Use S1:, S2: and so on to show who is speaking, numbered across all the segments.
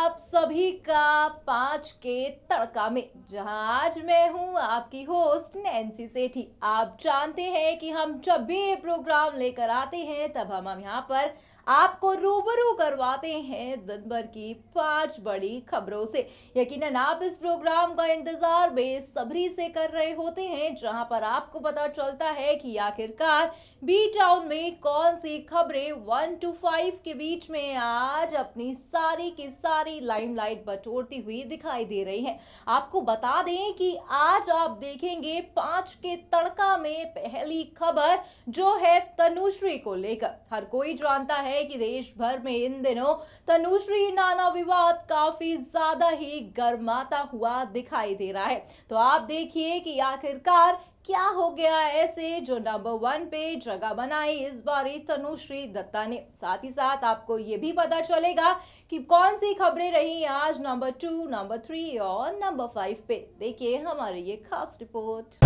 S1: आप सभी का 5 के तड़का में, जहां आज मैं हूं आपकी होस्ट नैन्सी सेठी। आप जानते हैं कि हम जब भी ये प्रोग्राम लेकर आते हैं तब हम यहाँ पर आपको रूबरू करवाते हैं दिन भर की 5 बड़ी खबरों से। यकीनन आप इस प्रोग्राम का इंतजार बेसब्री से कर रहे होते हैं, जहां पर आपको पता चलता है कि आखिरकार बी टाउन में कौन सी खबरें 1 to 5 के बीच में आज अपनी सारी की सारी लाइमलाइट बटोरती हुई दिखाई दे रही हैं। आपको बता दें कि आज आप देखेंगे 5 के तड़का में पहली खबर जो है तनुश्री को लेकर। हर कोई जानता है कि देश भर में इन दिनों तनुश्री नाना विवाद काफी ज्यादा ही गर्माता हुआ दिखाई दे रहा है। तो आप देखिए कि आखिरकार क्या हो गया ऐसे जो नंबर 1 पे जगह बनाई इस बारी तनुश्री दत्ता ने। साथ ही साथ आपको ये भी पता चलेगा कि कौन सी खबरें रही आज नंबर 2, नंबर 3 और नंबर 5 पे। देखिए हमारी ये खास रिपोर्ट।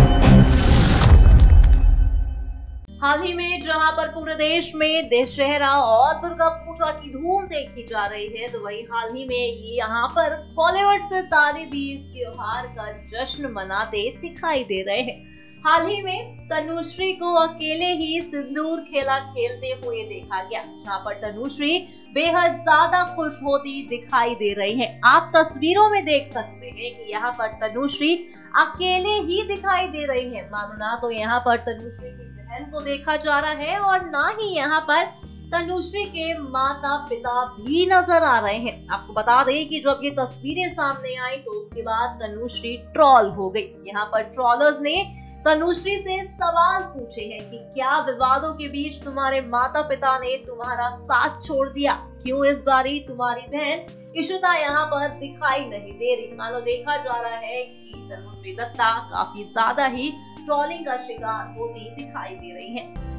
S1: हाल ही में जहां पर पूरे देश में दशहरा और दुर्गा पूजा की धूम देखी जा रही है, तो वही हाल ही में ये यहाँ पर बॉलीवुड सितारे भी इस त्योहार का जश्न मनाते दिखाई दे रहे हैं। हाल ही में तनुश्री को अकेले ही सिंदूर खेला खेलते हुए देखा गया, जहां पर तनुश्री बेहद ज्यादा खुश होती दिखाई दे रही हैं। आप तस्वीरों में देख सकते हैं कि यहाँ पर तनुश्री अकेले ही दिखाई दे रही है। मानो ना तो यहाँ पर तनुश्री की बहन को देखा जा रहा है और ना ही यहाँ पर तनुश्री के माता पिता भी नजर आ रहे हैं। आपको बता दें कि जब ये तस्वीरें सामने आई तो उसके बाद तनुश्री ट्रोल हो गई। यहाँ पर ट्रोलर्स ने तनुश्री से सवाल पूछे हैं कि क्या विवादों के बीच तुम्हारे माता पिता ने तुम्हारा साथ छोड़ दिया? क्यों इस बारी तुम्हारी बहन इशिता यहाँ पर दिखाई नहीं दे रही? मानो देखा जा रहा है कि तनुश्री दत्ता काफी ज्यादा ही ट्रोलिंग का शिकार होती दिखाई दे रही हैं।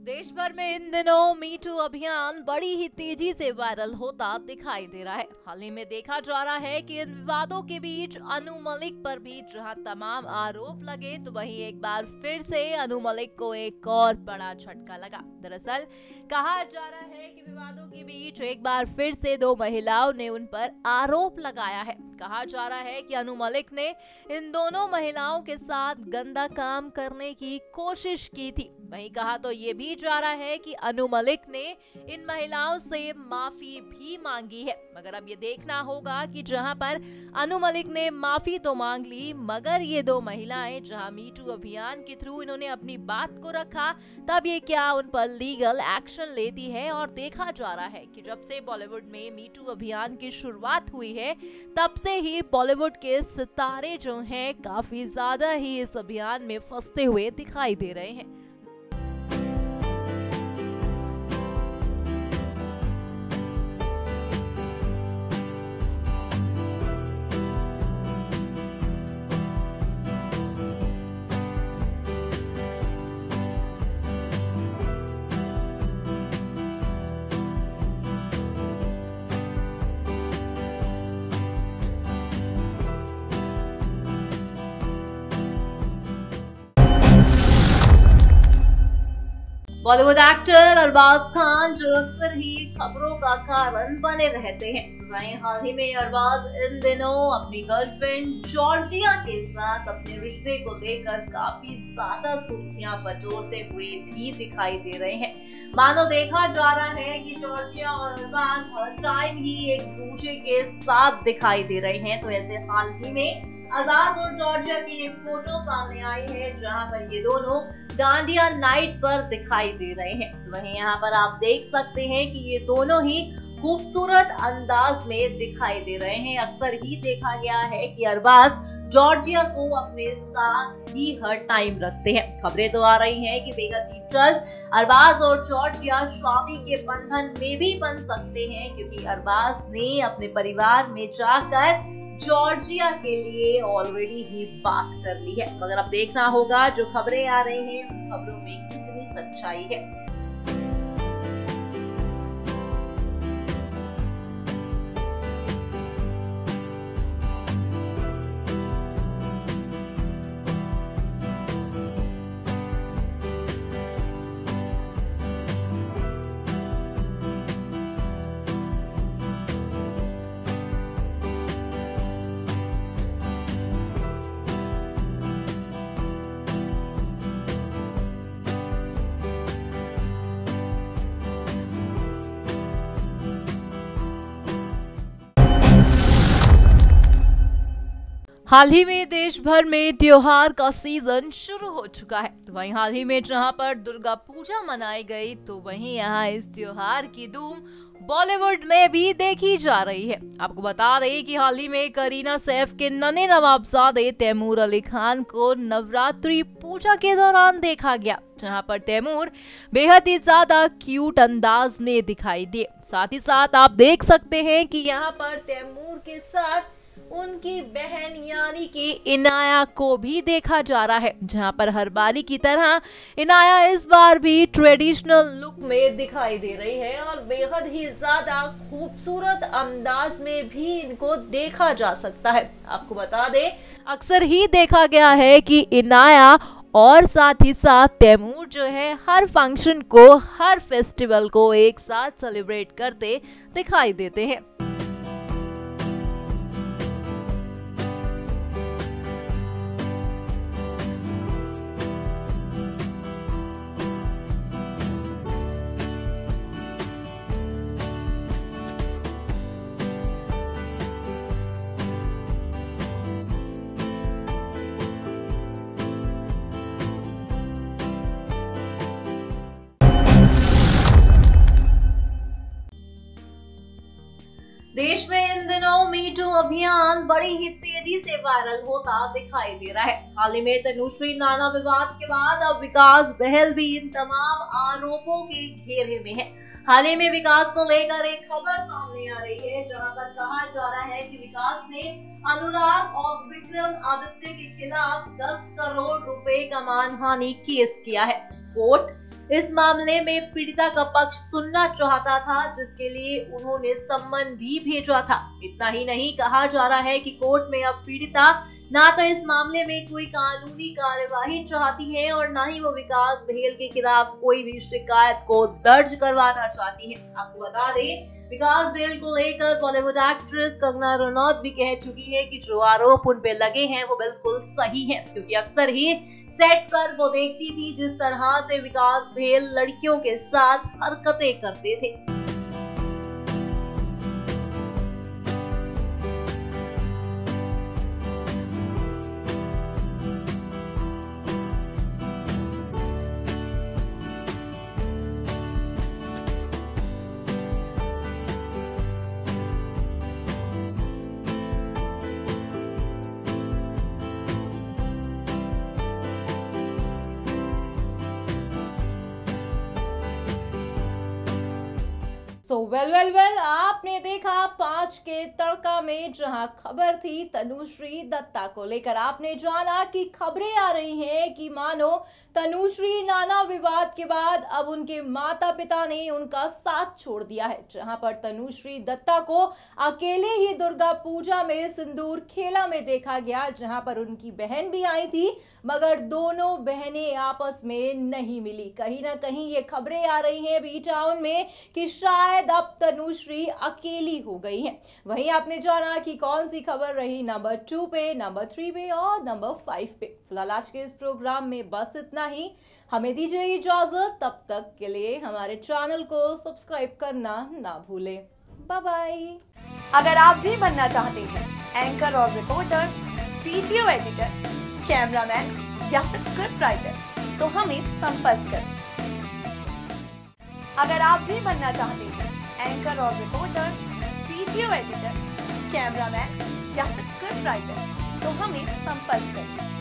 S1: देश भर में इन दिनों मी टू अभियान बड़ी ही तेजी से वायरल होता दिखाई दे रहा है। हाल ही में देखा जा रहा है कि इन विवादों के बीच अनु मलिक पर भी जहां तमाम आरोप लगे, तो वहीं एक बार फिर से अनु मलिक को एक और बड़ा झटका लगा। दरअसल कहा जा रहा है कि विवादों के बीच एक बार फिर से 2 महिलाओं ने उन पर आरोप लगाया है। कहा जा रहा है कि अनु मलिक ने इन दोनों महिलाओं के साथ गंदा काम करने की कोशिश की थी। वहीं कहा तो ये भी जा रहा है कि अनु मलिक ने इन महिलाओं से माफी भी मांगी है। मगर अब ये देखना होगा कि जहां पर अनु मलिक ने माफी तो मांग ली, मगर ये 2 महिलाएं जहां मी टू अभियान के थ्रू इन्होंने अपनी बात को रखा, तब ये क्या उन पर लीगल एक्शन लेती है। और देखा जा रहा है कि जब से बॉलीवुड में मी टू अभियान की शुरुआत हुई है, तब से ही बॉलीवुड के सितारे जो हैं काफी ज्यादा ही इस अभियान में फंसते हुए दिखाई दे रहे हैं। बॉलीवुड एक्टर अरबाज खान जो अक्सर ही खबरों का कारण बने रहते हैं, वहीं हाल ही में अरबाज इन दिनों अपनी गर्लफ्रेंड जॉर्जिया के साथ अपने रिश्ते को लेकर काफी ज्यादा सुर्खियां बटोरते हुए भी दिखाई दे रहे हैं। मानो देखा जा रहा है कि जॉर्जिया और अरबाज हर टाइम ही एक दूसरे के साथ दिखाई दे रहे हैं। तो ऐसे हाल ही में अरबाज और जॉर्जिया की एक फोटो सामने आई है, जहां पर ये दोनों डांडिया नाइट पर दिखाई दे रहे हैं। तो वहीं यहाँ पर आप देख सकते हैं कि ये दोनों ही खूबसूरत अंदाज में दिखाई दे रहे हैं। अक्सर ही देखा गया है कि अरबाज जॉर्जिया को अपने साथ ही हर टाइम रखते हैं। खबरें तो आ रही हैं कि बेहद ही जल्द अरबाज और जॉर्जिया शादी के बंधन में भी बन सकते हैं, क्योंकि अरबाज ने अपने परिवार में जाकर जॉर्जिया के लिए ऑलरेडी ही बात कर ली है। मगर अब देखना होगा जो खबरें आ रही हैं उन खबरों में कितनी सच्चाई है। हाल ही में देश भर में त्योहार का सीजन शुरू हो चुका है। तो वहीं हाल ही में जहां पर दुर्गा पूजा मनाई गई, तो वहीं यहां इस त्योहार की धूम बॉलीवुड में भी देखी जा रही है। आपको बता दें कि हाल ही में करीना कैफ के नन्हे नवाबजादे तैमूर अली खान को नवरात्रि पूजा के दौरान देखा गया, जहां पर तैमूर बेहद ही ज्यादा क्यूट अंदाज में दिखाई दिए। साथ ही साथ आप देख सकते हैं कि यहाँ पर तैमूर के साथ उनकी बहन यानी कि इनाया को भी देखा जा रहा है, जहां पर हर बारी की तरह इनाया इस बार भी ट्रेडिशनल लुक में दिखाई दे रही है और बेहद ही ज्यादा खूबसूरत अंदाज में भी इनको देखा जा सकता है। आपको बता दें, अक्सर ही देखा गया है कि इनाया और साथ ही साथ तैमूर जो है हर फंक्शन को, हर फेस्टिवल को एक साथ सेलिब्रेट करते दिखाई देते हैं। देश में इन दिनों मीटू अभियान बड़ी ही तेजी से वायरल होता दिखाई दे रहा है। हाल ही में तनुश्री नाना विवाद के बाद अब विकास बहल भी इन तमाम आरोपों के घेरे में है। हाल ही में विकास को लेकर एक खबर सामने आ रही है, जहां पर कहा जा रहा है कि विकास ने अनुराग और विक्रम आदित्य के खिलाफ 10 करोड़ रुपए का मानहानि केस किया है। कोर्ट इस मामले में पीड़िता का पक्ष सुनना चाहता था, जिसके लिए उन्होंने सम्मन भी भेजा था। इतना ही नहीं, कहा जा रहा है कि कोर्ट में अब पीड़िता ना तो इस मामले में कोई कानूनी कार्यवाही चाहती है और ना ही वो विकास बहल के खिलाफ कोई भी शिकायत को दर्ज करवाना चाहती है। आपको बता दें, विकास बहल को लेकर बॉलीवुड एक्ट्रेस कंगना रनौत भी कह चुकी है कि जो आरोप उन पे लगे हैं वो बिल्कुल सही है, क्योंकि अक्सर ही सेट पर वो देखती थी जिस तरह से विकास बहल लड़कियों के साथ हरकतें करते थे। वेल आपने देखा 5 के तड़का में जहां खबर थी तनुश्री दत्ता को लेकर। आपने जाना कि खबरें आ रही हैं कि मानो तनुश्री नाना विवाद के बाद अब उनके माता पिता ने उनका साथ छोड़ दिया है, जहां पर तनुश्री दत्ता को अकेले ही दुर्गा पूजा में सिंदूर खेला में देखा गया, जहां पर उनकी बहन भी आई थी, मगर दोनों बहनें आपस में नहीं मिली। कहीं ना कहीं ये खबरें आ रही हैं बी टाउन में कि शायद अब तनुश्री अकेली हो गई हैं। वहीं आपने जाना कि कौन सी खबर रही नंबर 2 पे, नंबर 3 पे और नंबर 5 पे। फिलहाल आज के इस प्रोग्राम में बस इतना ही। हमें दीजिए इजाजत, तब तक के लिए हमारे चैनल को सब्सक्राइब करना ना भूलें। Bye bye.
S2: अगर आप भी बनना चाहते हैं एंकर और रिपोर्टर, वीडियो एडिटर, कैमरामैन या फिर स्क्रिप्ट राइटर, तो हमें संपर्क करें। अगर आप भी बनना चाहते हैं एंकर और रिपोर्टर, वीडियो एडिटर, कैमरामैन या फिर स्क्रिप्ट राइटर, तो हमें संपर्क करें।